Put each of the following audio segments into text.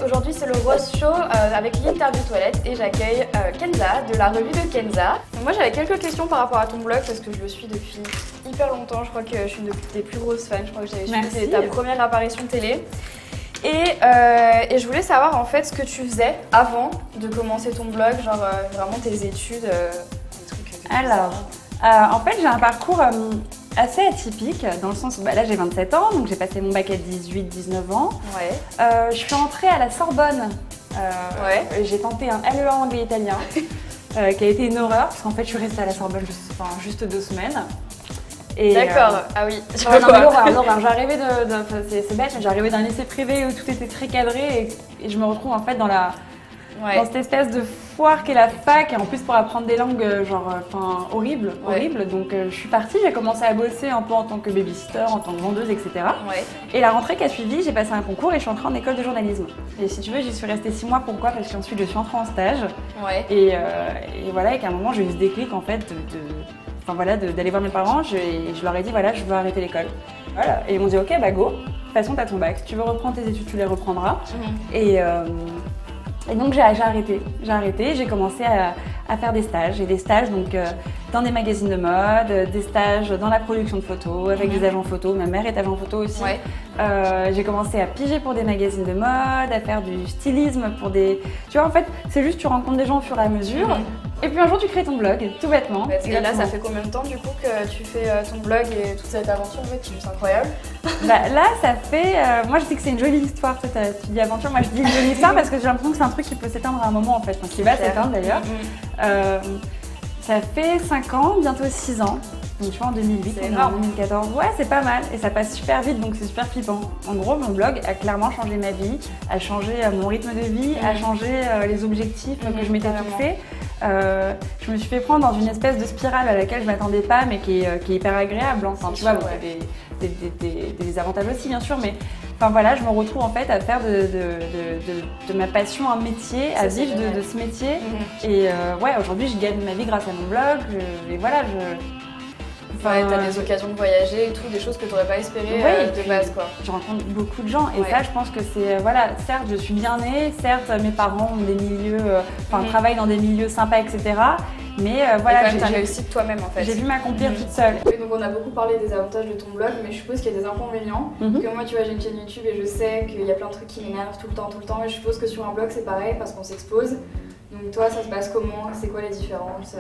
Aujourd'hui c'est le Rose Show avec l'interview toilette et j'accueille Kenza de la revue de Kenza. Donc moi j'avais quelques questions par rapport à ton blog parce que je le suis depuis hyper longtemps, je crois que je suis une de tes plus grosses fans, je crois que j'avais suivi ta première apparition télé. Et je voulais savoir en fait ce que tu faisais avant de commencer ton blog, genre vraiment tes études, des trucs. Alors, en fait j'ai un parcours assez atypique dans le sens où là j'ai 27 ans, donc j'ai passé mon bac à 18-19 ans. Ouais. Je suis entrée à la Sorbonne, j'ai tenté un LEA anglais-italien qui a été une horreur parce qu'en fait je suis restée à la Sorbonne juste 2 semaines. D'accord, ah oui. J'arrivais c'est bête, mais j'arrivais d'un lycée privé où tout était très cadré et je me retrouve en fait dans cette espèce de foire qu'est la fac et en plus pour apprendre des langues horrible. Donc je suis partie, j'ai commencé à bosser un peu en tant que babysitter, en tant que vendeuse, etc. Ouais. Et la rentrée qui a suivi, j'ai passé un concours et je suis entrée en école de journalisme. Et si tu veux, j'y suis restée 6 mois. Pourquoi? Parce qu'ensuite je suis entrée en stage. Ouais. Et voilà, et qu'à un moment j'ai eu ce déclic en fait d'aller voir mes parents et je leur ai dit voilà, je veux arrêter l'école. Voilà. Et ils m'ont dit ok, bah go, de toute façon t'as ton bac, si tu veux reprendre tes études, tu les reprendras. Et donc j'ai arrêté, j'ai commencé à faire des stages, et des stages donc dans des magazines de mode, des stages dans la production de photos, avec des agents photo, ma mère est agent photo aussi. Ouais. J'ai commencé à piger pour des magazines de mode, à faire du stylisme pour des... Tu vois en fait, c'est juste tu rencontres des gens au fur et à mesure, et puis un jour tu crées ton blog, tout bêtement. Et là ça fait combien de temps du coup que tu fais ton blog et toute cette aventure en fait, qui est incroyable? Là ça fait, moi je dis que c'est une jolie histoire, tu dis aventure, moi je dis une jolie histoire parce que j'ai l'impression que c'est un truc qui peut s'éteindre à un moment en fait, qui va s'éteindre d'ailleurs. Ça fait 5 ans, bientôt 6 ans, donc tu vois en 2008, on est en 2014, ouais c'est pas mal et ça passe super vite donc c'est super flippant. En gros mon blog a clairement changé ma vie, a changé mon rythme de vie, a changé les objectifs que je m'étais fixés. Je me suis fait prendre dans une espèce de spirale à laquelle je m'attendais pas mais qui est hyper agréable. Enfin, tu vois, il y a des avantages aussi bien sûr, mais enfin voilà, je me retrouve en fait à faire de ma passion un métier, à vivre de ce métier. Et ouais, aujourd'hui je gagne ma vie grâce à mon blog et voilà, t'as des occasions de voyager et tout, des choses que tu n'aurais pas espérées de base quoi. Je rencontre beaucoup de gens et ça je pense que c'est, voilà, certes je suis bien née, certes mes parents ont des milieux, travaillent dans des milieux sympas etc. Mais voilà, j'ai réussi de toi-même en fait. J'ai vu m'accomplir toute seule. Oui, donc on a beaucoup parlé des avantages de ton blog, mais je suppose qu'il y a des inconvénients. Que moi, tu vois, j'ai une chaîne YouTube et je sais qu'il y a plein de trucs qui m'énervent tout le temps. Et je suppose que sur un blog, c'est pareil parce qu'on s'expose. Donc toi, ça se passe comment? C'est quoi les différences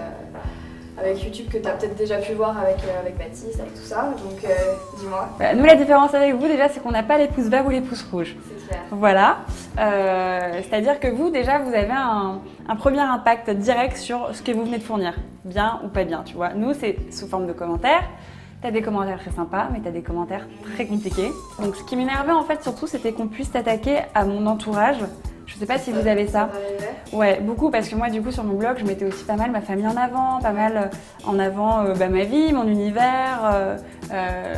avec YouTube que tu as peut-être déjà pu voir avec Baptiste, avec tout ça, donc dis-moi. Nous, la différence avec vous déjà, c'est qu'on n'a pas les pouces verts ou les pouces rouges. C'est clair. Voilà, c'est-à-dire que vous déjà, vous avez un premier impact direct sur ce que vous venez de fournir, bien ou pas bien, tu vois. Nous, c'est sous forme de commentaires. T'as des commentaires très sympas, mais t'as des commentaires très compliqués. Donc ce qui m'énervait en fait surtout, c'était qu'on puisse s'attaquer à mon entourage. Je sais pas si vous avez ça. Ouais, beaucoup, parce que moi du coup sur mon blog, je mettais aussi pas mal ma famille en avant, pas mal en avant ma vie, mon univers,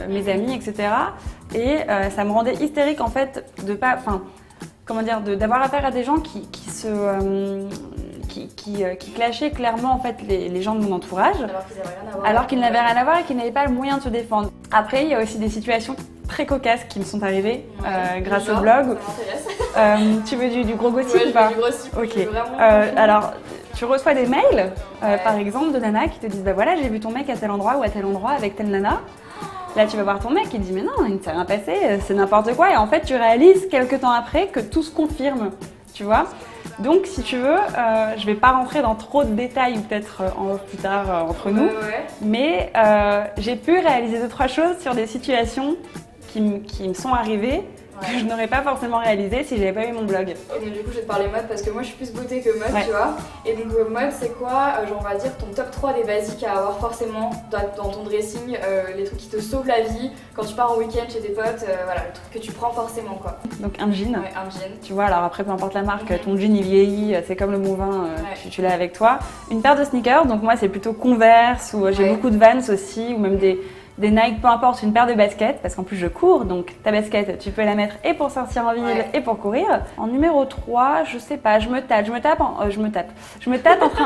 mes amis, etc. Et ça me rendait hystérique en fait de pas, d'avoir affaire à des gens qui clashaient clairement en fait les gens de mon entourage, alors qu'ils n'avaient rien à voir et qu'ils n'avaient pas le moyen de se défendre. Après, il y a aussi des situations très cocasses qui me sont arrivées grâce au blog. Tu veux du gros gossip ou pas? Du gossip. Ok. Alors, tu reçois des mails, par exemple, de nanas qui te disent bah voilà, j'ai vu ton mec à tel endroit ou à tel endroit avec telle nana. Là, tu vas voir ton mec, il te dit mais non, il ne s'est rien passé, c'est n'importe quoi. Et en fait, tu réalises quelques temps après que tout se confirme, tu vois. Donc, si tu veux, je vais pas rentrer dans trop de détails, peut-être en off plus tard entre nous, mais j'ai pu réaliser 2-3 choses sur des situations qui me sont arrivées que je n'aurais pas forcément réalisé si j'avais pas eu mon blog. Et donc du coup je vais te parler mode parce que moi je suis plus beauté que mode, tu vois. Et donc mode c'est quoi, on va dire ton top 3 des basiques à avoir forcément dans ton dressing, les trucs qui te sauvent la vie quand tu pars en week-end chez tes potes, voilà, le truc que tu prends forcément quoi. Donc un jean. Ouais, un jean. Tu vois, alors après peu importe la marque, ton jean il vieillit, c'est comme le bon vin, tu l'as avec toi. Une paire de sneakers, donc moi c'est plutôt Converse ou j'ai beaucoup de Vans aussi, ou même des Nike, peu importe, une paire de baskets, parce qu'en plus je cours, donc ta basket, tu peux la mettre et pour sortir en ville et pour courir. En numéro 3, je sais pas, je me tape entre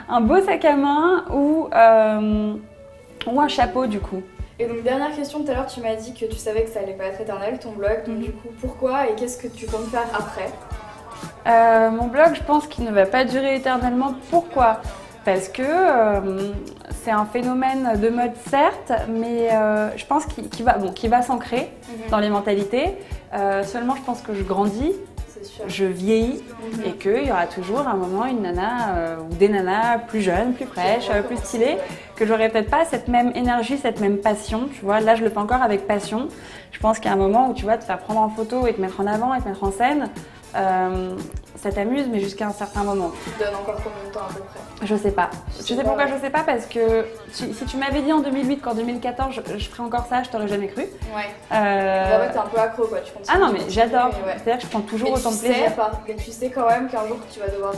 un beau sac à main ou un chapeau du coup. Et donc dernière question, tout à l'heure tu m'as dit que tu savais que ça allait pas être éternel ton blog, donc du coup pourquoi et qu'est-ce que tu comptes faire après? Mon blog, je pense qu'il ne va pas durer éternellement. Pourquoi? Parce que c'est un phénomène de mode certes, mais je pense qu'il va s'ancrer dans les mentalités. Seulement, je pense que je grandis, je vieillis et qu'il y aura toujours un moment une nana ou des nanas plus jeunes, plus fraîches, plus stylées, que j'aurai peut-être pas cette même énergie, cette même passion. Tu vois, là, je le fais encore avec passion. Je pense qu'il y a un moment où tu vas te faire prendre en photo et te mettre en avant et te mettre en scène. Ça t'amuse, mais jusqu'à un certain moment. Tu te donnes encore combien de temps à peu près? Je sais pas. Tu sais pourquoi je sais pas? Parce que si tu m'avais dit en 2008 qu'en 2014 je ferais encore ça, je t'aurais jamais cru. Ouais. T'es un peu accro quoi, tu continues. Ah non mais j'adore. Ouais. C'est-à-dire que je prends toujours autant de plaisir. Mais tu sais quand même qu'un jour tu vas devoir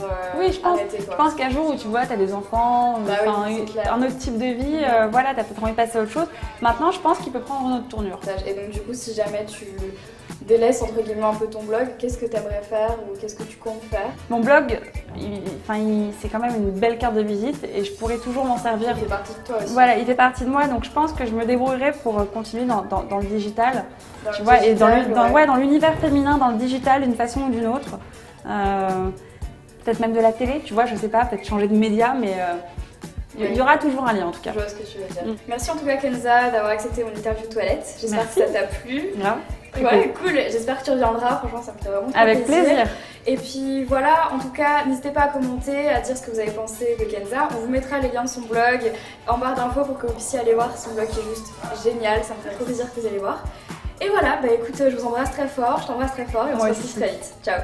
arrêter quoi. Je pense qu'un jour où tu vois, t'as des enfants, un autre type de vie, voilà, t'as peut-être envie de passer à autre chose. Maintenant, je pense qu'il peut prendre une autre tournure. Et donc du coup, si jamais tu délaisses entre guillemets un peu ton blog, qu'est-ce que tu aimerais faire ou qu'est-ce que tu comptes faire? Mon blog, c'est quand même une belle carte de visite et je pourrais toujours m'en servir. Il fait partie de toi aussi. Voilà, il fait partie de moi, donc je pense que je me débrouillerai pour continuer dans le digital. Tu vois, et dans l'univers féminin, dans le digital d'une façon ou d'une autre. Peut-être même de la télé, tu vois, je sais pas, peut-être changer de média, mais il y aura toujours un lien en tout cas. Je vois ce que tu veux dire. Merci en tout cas Kenza d'avoir accepté mon interview toilette. J'espère que ça t'a plu. Ouais, cool. J'espère que tu reviendras. Franchement, ça me fait vraiment avec plaisir. Et puis voilà, en tout cas, n'hésitez pas à commenter, à dire ce que vous avez pensé de Kenza. On vous mettra les liens de son blog en barre d'infos pour que vous puissiez aller voir son blog qui est juste génial. Ça me fait trop plaisir que vous allez voir. Et voilà, bah écoute, je vous embrasse très fort, je t'embrasse très fort et on se retrouve très vite. Ciao.